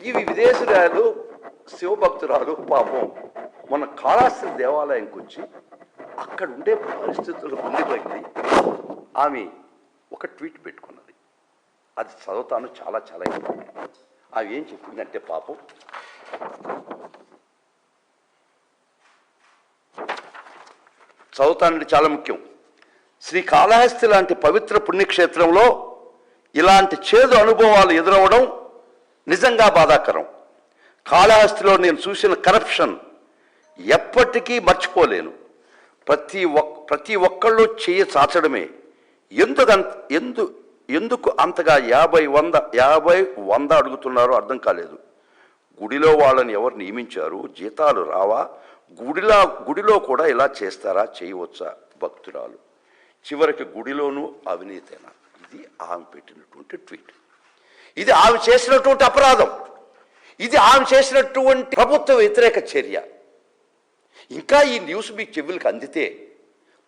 ఇవి విదేశీయురాలు శివభక్తురాలు పాపం మన కాళహస్తి దేవాలయంకి వచ్చి అక్కడ ఉండే పరిస్థితులు పొందిపోయింది. ఆమె ఒక ట్వీట్ పెట్టుకున్నది. అది చదువుతాను, చాలా చాలా ఇంపార్టెంట్. ఆమె ఏం చెప్పిందంటే పాపం, చదువుతానండి, చాలా ముఖ్యం. శ్రీకాళహస్తి లాంటి పవిత్ర పుణ్యక్షేత్రంలో ఇలాంటి చేదు అనుభవాలు ఎదురవడం నిజంగా బాధాకరం. కాళహస్తిలో నేను చూసిన కరప్షన్ ఎప్పటికీ మర్చిపోలేను. ప్రతి ఒక్కళ్ళు చెయ్యి చాచడమే. ఎందుకు అంతగా 50-100 అడుగుతున్నారో అర్థం కాలేదు. గుడిలో వాళ్ళని ఎవరు నియమించారు? జీతాలు రావా? గుడిలో కూడా ఇలా చేస్తారా? చేయవచ్చా? భక్తురాలు చివరికి గుడిలోనూ అవినీతేనా? ఇది ఆమె పెట్టినటువంటి ట్వీట్. ఇది ఆమె చేసినటువంటి అపరాధం. ఇది ఆమె చేసినటువంటి ప్రభుత్వ వ్యతిరేక చర్య. ఇంకా ఈ న్యూస్ మీ చెవులకు అందితే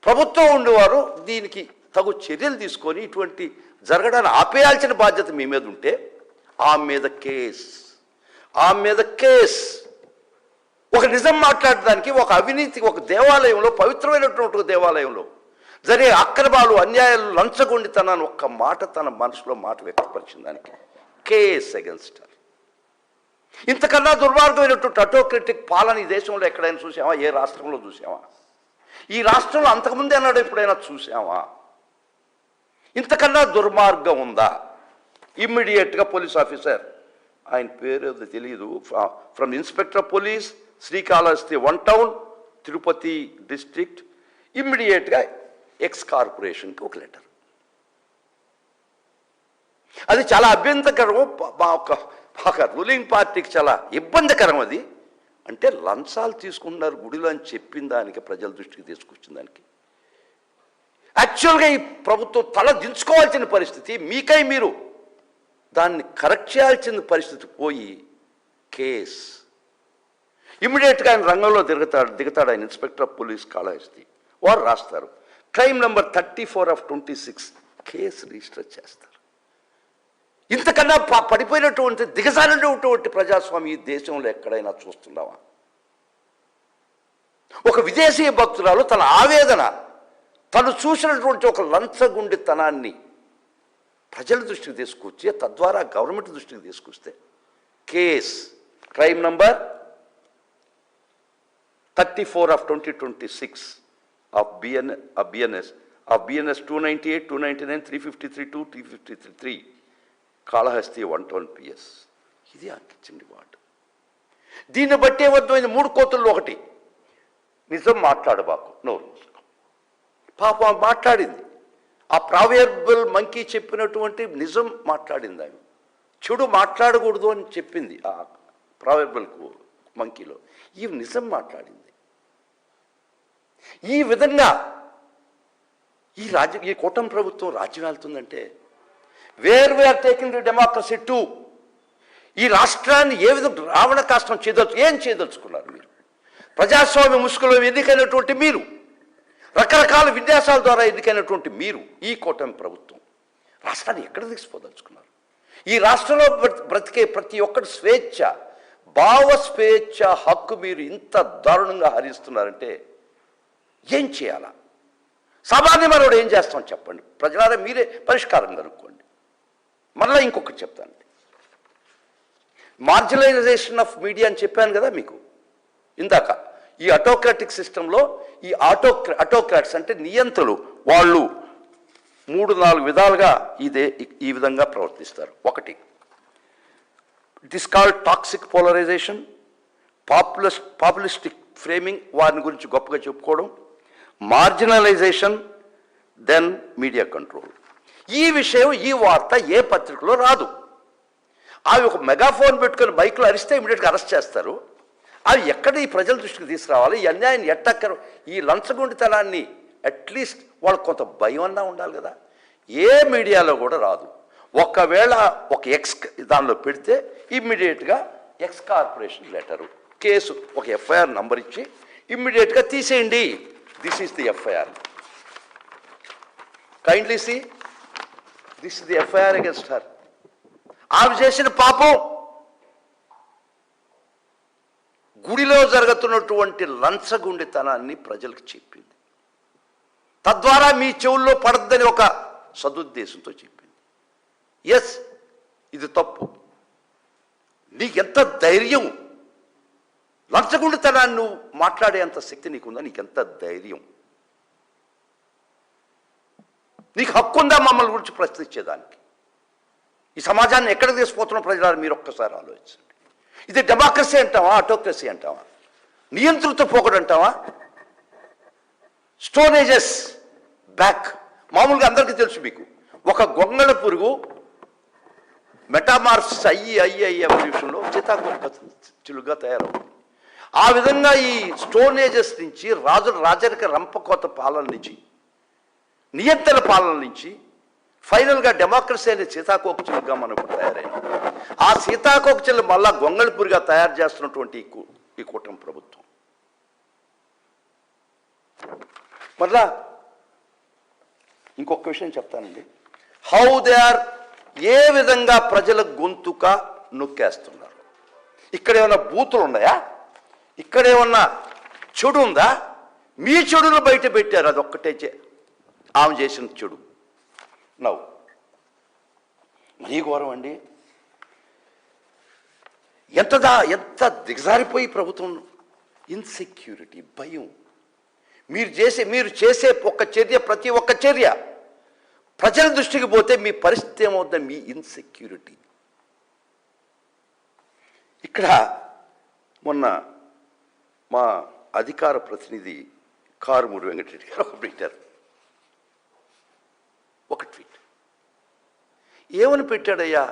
ప్రభుత్వం ఉండేవారు దీనికి తగు చర్యలు తీసుకొని ఇటువంటి జరగడాన్ని ఆపేయాల్సిన బాధ్యత మీ మీద ఉంటే ఆమె మీద కేస్ ఒక నిజం మాట్లాడడానికి, ఒక అవినీతి, ఒక దేవాలయంలో, పవిత్రమైనటువంటి ఒక దేవాలయంలో జరిగే అక్రమాలు, అన్యాయాలు, లంచగొండితనాన్ని ఒక్క మాట తన మనసులో మాట వ్యక్తపరిచిన దానికి కేస్ అగెన్స్ట్ హర్. ఇంతకన్నా దుర్మార్గమైనటువంటి అటోక్రటిక్ పాలన ఈ దేశంలో ఎక్కడైనా చూసామా? ఏ రాష్ట్రంలో చూసామా? ఈ రాష్ట్రంలో అంతకుముందే అన్నాడు ఎప్పుడైనా చూసామా? ఇంతకన్నా దుర్మార్గం ఉందా? ఇమ్మీడియట్గా పోలీస్ ఆఫీసర్, ఆయన పేరు తెలియదు, from inspector of police Srikalahasti 1 town Tirupati district, ఇమ్మీడియట్గా ఎక్స్ కార్పొరేషన్కి ఒక లెటర్. అది చాలా అభ్యంతరకరం. ఒక రూలింగ్ పార్టీకి చాలా ఇబ్బందికరం. అది అంటే లంచాలు తీసుకుంటున్నారు గుడిలో అని చెప్పిన దానికి, ప్రజల దృష్టికి తీసుకొచ్చిన దానికి యాక్చువల్గా ఈ ప్రభుత్వం తల దించుకోవాల్సిన పరిస్థితి, మీకై మీరు దాన్ని కరెక్ట్ చేయాల్సిన పరిస్థితి పోయి కేస్. ఇమ్మీడియట్గా ఆయన రంగంలో దిగుతాడు ఆయన ఇన్స్పెక్టర్ ఆఫ్ పోలీస్ కాళహస్తి. వారు రాస్తారు క్రైమ్ నెంబర్ 34/26 కేసు రిజిస్టర్ చేస్తారు. ఇంతకన్నా పడిపోయినటువంటి దిగజారినటువంటి ప్రజాస్వామ్య ఈ దేశంలో ఎక్కడైనా చూస్తున్నావా? ఒక విదేశీ భక్తురాలు తన ఆవేదన, తను చూసినటువంటి ఒక లంచగుండితనాన్ని ప్రజల దృష్టికి తీసుకొచ్చి తద్వారా గవర్నమెంట్ దృష్టికి తీసుకొస్తే case crime number 34/2026 of BNS 298, 299, 353, 353 Kalahasti 1 town PS. ఇది అంకించండి వాడు. దీన్ని బట్టే వద్దు 3 కోతుల్లో ఒకటి, నిజం మాట్లాడబాకు, నోరు పాపం మాట్లాడింది. ఆ ప్రావర్బల్ మంకీ చెప్పినటువంటి నిజం మాట్లాడింది. ఆమె చెడు మాట్లాడకూడదు అని చెప్పింది ఆ ప్రావర్బల్ మంకీలో. ఈ నిజం మాట్లాడింది. ఈ విధంగా ఈ కూటమి ప్రభుత్వం రాజ్యం వెళ్తుందంటే where we are taking the democracy to. ఈ రాష్ట్రాన్ని ఏ విధంగా రావణ కాష్టం ఏం చేయదలుచుకున్నారు మీరు? ప్రజాస్వామ్య ముసుగులో ఎన్నికైనటువంటి మీరు, రకరకాల విన్యాసాల ద్వారా ఎన్నికైనటువంటి మీరు, ఈ కూటమి ప్రభుత్వం రాష్ట్రాన్ని ఎక్కడ తీసుకుపోదలుచుకున్నారు? ఈ రాష్ట్రంలో బ్రతికే ప్రతి ఒక్కటి స్వేచ్ఛ, భావ స్వేచ్ఛ హక్కు మీరు ఇంత దారుణంగా హరిస్తున్నారంటే ఏం చేయాలా? సామాన్య మనోడు ఏం చేస్తాం చెప్పండి? ప్రజలారా మీరే పరిష్కారం కనుక్కోండి. మళ్ళీ ఇంకొకటి చెప్తానండి. మార్జినలైజేషన్ ఆఫ్ మీడియా అని చెప్పాను కదా మీకు ఇందాక. ఈ అటోక్రాటిక్ సిస్టంలో ఈ అటోక్రాట్స్ అంటే నియంత్రులు, వాళ్ళు 3-4 విధాలుగా ఈ విధంగా ప్రవర్తిస్తారు. ఒకటి, it is called toxic polarization, populistic framing, వారిని గురించి గొప్పగా చెప్పుకోవడం, మార్జినలైజేషన్, దెన్ మీడియా కంట్రోల్. ఈ విషయం, ఈ వార్త ఏ పత్రికలో రాదు. అవి ఒక మెగాఫోన్ పెట్టుకొని బైక్లో అరిస్తే ఇమీడియట్గా అరెస్ట్ చేస్తారు. అవి ఎక్కడ ఈ ప్రజల దృష్టికి తీసుకురావాలి? ఈ అన్యాయాన్ని ఎట్టక్కరు, ఈ లంచగొండితనాన్ని అట్లీస్ట్ వాళ్ళకు కొంత భయం అన్నా ఉండాలి కదా. ఏ మీడియాలో కూడా రాదు. ఒకవేళ ఒక దానిలో పెడితే ఇమ్మీడియట్గా ఎక్స్ కార్పొరేషన్ లెటరు, కేసు, ఒక FIR నంబర్ ఇచ్చి ఇమ్మీడియట్గా తీసేయండి. This is the FIR. Kindly see, this is the FIR against her. ఆమె చేసిన పాపం జరుగుతున్నటువంటి లంచగొండితనాన్ని ప్రజలకు చెప్పింది. తద్వారా మీ చెవుల్లో పడద్దని ఒక సదుద్దేశంతో చెప్పింది. ఎస్, ఇది తప్పు. నీకెంత ధైర్యం, లంచగొండితనాన్ని నువ్వు మాట్లాడేంత శక్తి నీకుందా? నీకెంత ధైర్యం? నీకు హక్కు ఉందా మమ్మల్ని గురించి ప్రశ్నించేదానికి? ఈ సమాజాన్ని ఎక్కడ తీసుకుపోతున్న ప్రజలు మీరు ఒక్కసారి ఆలోచించండి. ఇది డెమోక్రసీ అంటావా, ఆటోక్రసీ అంటావా, నియంత్రిత పోకడు అంటావా? Stone ages back. మామూలుగా అందరికీ తెలుసు, మీకు ఒక గొంగళ పురుగు మెటామార్ఫ్స్ అయ్యి ఎవల్యూషన్లో చిలుగా తయారవుతుంది. ఆ విధంగా ఈ స్టోన్ ఏజెస్ నుంచి రాజరిక రంపకోత పాలన నుంచి, నియంత్రణ పాలన నుంచి ఫైనల్గా డెమోక్రసీ అనే సీతాకోకచిలుగా మనం ఇప్పుడు తయారైనాం. ఆ సీతాకోకచిలు మళ్ళా గొంగళిపురిగా తయారు చేస్తున్నటువంటి ఈ కూటమి ప్రభుత్వం. మళ్ళా ఇంకొక విషయం చెప్తానండి. హౌ దే ఆర్, ఏ విధంగా ప్రజల గొంతుక నొక్కేస్తున్నారు. ఇక్కడ ఏమన్నా బూతులు ఉన్నాయా? ఇక్కడ ఏమన్నా చెడు ఉందా? మీ చెడును బయట పెట్టారు. అది ఒక్కటే ఆమె చేసిన చెడు. నవ్వు మరీ ఘోరం అండి. ఎంత దిగజారిపోయి ప్రభుత్వం. ఇన్సెక్యూరిటీ, భయం. మీరు చేసే ఒక్క చర్య, ప్రతి ఒక్క చర్య ప్రజల దృష్టికి పోతే మీ పరిస్థితి ఏమవుతుంది? మీ ఇన్సెక్యూరిటీ. ఇక్కడ మొన్న మా అధికార ప్రతినిధి కారుమూరి వెంకటరెడ్డి గారు పెట్టారు ఒక ట్వీట్. ఏమని పెట్టాడయ్యా?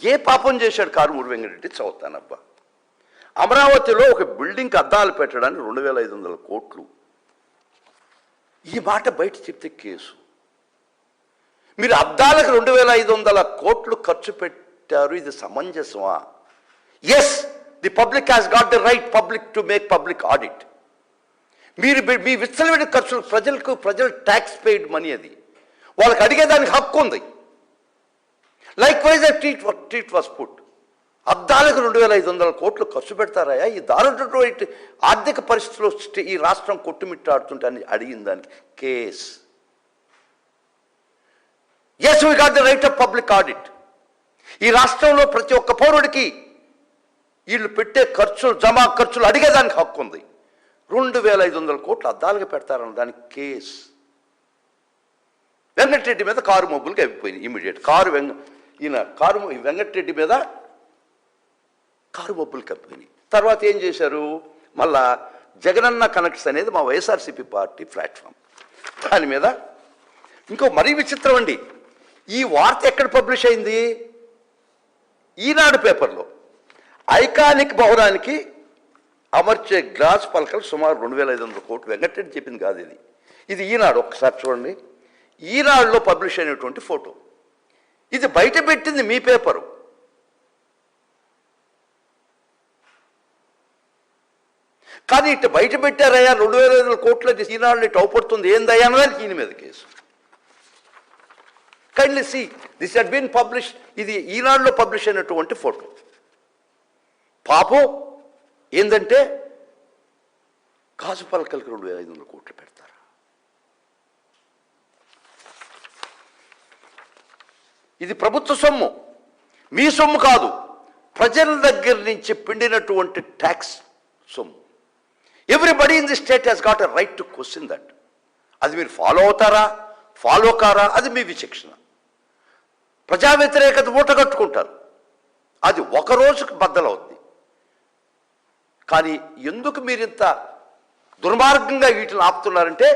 ఏ పాపం చేశాడు కారుమూరి వెంకటరెడ్డి? చదువుతానబ్బా. అమరావతిలో ఒక బిల్డింగ్కి అద్దాలు పెట్టడానికి 2500 కోట్లు. ఈ మాట బయట చెప్తే కేసు. మీరు అద్దాలకు 2500 కోట్లు ఖర్చు పెట్టారు, ఇది సమంజసమా? Yes, the public has got the right to make public audit. మీ విచ్చలవిడి ఖర్చులు ప్రజలు ట్యాక్స్ పెయిడ్ మనీ, అది వాళ్ళకి అడిగేదానికి హక్కు ఉంది. Likewise treat was put. అద్దాలకు 2500 కోట్లు ఖర్చు పెడతారా? ఈ దారుణటువంటి ఆర్థిక పరిస్థితుల్లో ఈ రాష్ట్రం కొట్టుమిట్టాడుతుంటే అని అడిగిన దానికి case. Yes, we got the right of public audit. ఈ రాష్ట్రంలో ప్రతి ఒక్క పౌరుడికి వీళ్ళు పెట్టే జమా ఖర్చులు అడిగేదానికి హక్కు ఉంది. 2500 కోట్లు అద్దాలుగా పెడతారన్న దానికి కేస్. వెంకటరెడ్డి మీద కారు మబ్బులకి అయిపోయింది ఇమీడియట్. వెంకటరెడ్డి మీద కారు మబ్బులు కప్పిపోయినాయి. తర్వాత ఏం చేశారు? మళ్ళా జగనన్న కనెక్ట్స్ అనేది మా వైఎస్ఆర్సీపీ పార్టీ ప్లాట్ఫామ్, దాని మీద ఇంకో మరీ విచిత్రం అండి. ఈ వార్త ఎక్కడ పబ్లిష్ అయింది? ఈనాడు పేపర్లో. ఐకానిక్ భవనానికి అమర్చే గ్లాస్ పలకలు సుమారు 2500 కోట్లు. వెంకటరెడ్డి చెప్పింది కాదు ఇది. ఇది ఈనాడు. ఒకసారి చూడండి, ఈనాడులో పబ్లిష్ అయినటువంటి ఫోటో. ఇది బయట పెట్టింది మీ పేపరు. కానీ ఇటు బయట పెట్టారయ్యా 2500 కోట్ల ఈనాడు ఇటు అవపడుతుంది ఏందయ్యా అన్నదానికి ఈయన మీద case. Kindly see, this had been publish. ఇది ఈనాడులో పబ్లిష్ అయినటువంటి ఫోటో. పాపం ఏంటంటే గాజు పలకలకు 2500 కోట్లు పెడతారు. ఇది ప్రభుత్వ సొమ్ము, మీ సొమ్ము కాదు. ప్రజల దగ్గర నుంచి పిండినటువంటి ట్యాక్స్ సొమ్ము. Everybody in the state has got a right to question that. అది మీరు ఫాలో అవుతారా, ఫాలో కారా, అది మీ విచక్షణ. ప్రజా వ్యతిరేకత మూటగట్టుకుంటారు, అది ఒక రోజుకు బద్దలవుద్ది. కానీ ఎందుకు మీరు ఇంత దుర్మార్గంగా వీటిని ఆపుతున్నారంటే